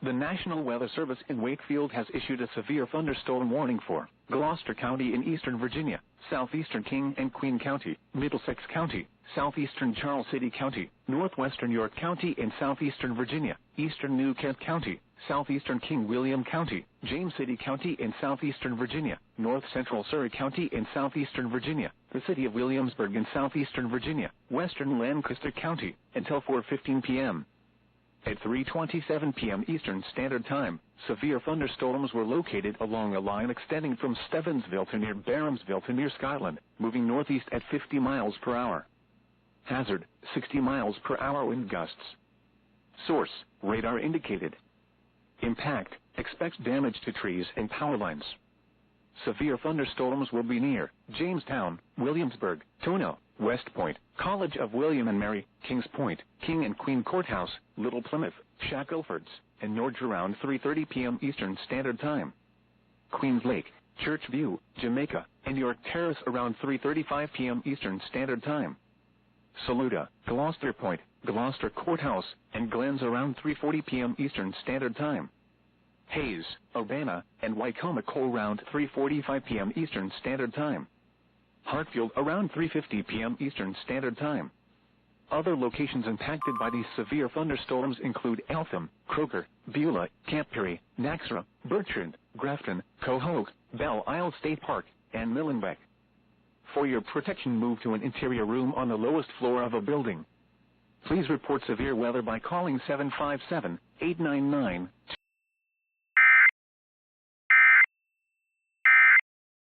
The National Weather Service in Wakefield has issued a severe thunderstorm warning for Gloucester County in eastern Virginia, southeastern King and Queen County, Middlesex County, southeastern Charles City County, northwestern York County in southeastern Virginia, eastern New Kent County, southeastern King William County, James City County in southeastern Virginia, north central Surrey County in southeastern Virginia, the city of Williamsburg in southeastern Virginia, western Lancaster County, until 4:15 p.m. At 3:27 p.m. Eastern Standard Time, severe thunderstorms were located along a line extending from Stevensville to near Barhamsville to near Scotland, moving northeast at 50 miles per hour. Hazard, 60 miles per hour wind gusts. Source, radar indicated. Impact, expects damage to trees and power lines. Severe thunderstorms will be near Jamestown, Williamsburg, Tono, West Point, College of William and Mary, Kings Point, King and Queen Courthouse, Little Plymouth, Shacklefords, and Norge around 3:30 p.m. Eastern Standard Time. Queens Lake, Church View, Jamaica, and York Terrace around 3:35 p.m. Eastern Standard Time. Saluda, Gloucester Point, Gloucester Courthouse, and Glens around 3:40 p.m. Eastern Standard Time. Hayes, Urbana, and Wycomico around 3:45 p.m. Eastern Standard Time. Hartfield around 3:50 p.m. Eastern Standard Time. Other locations impacted by these severe thunderstorms include Eltham, Croker, Beulah, Camp Peary, Naxra, Bertrand, Grafton, Cohogue, Belle Isle State Park, and Millenbeck. For your protection, move to an interior room on the lowest floor of a building. Please report severe weather by calling 757-899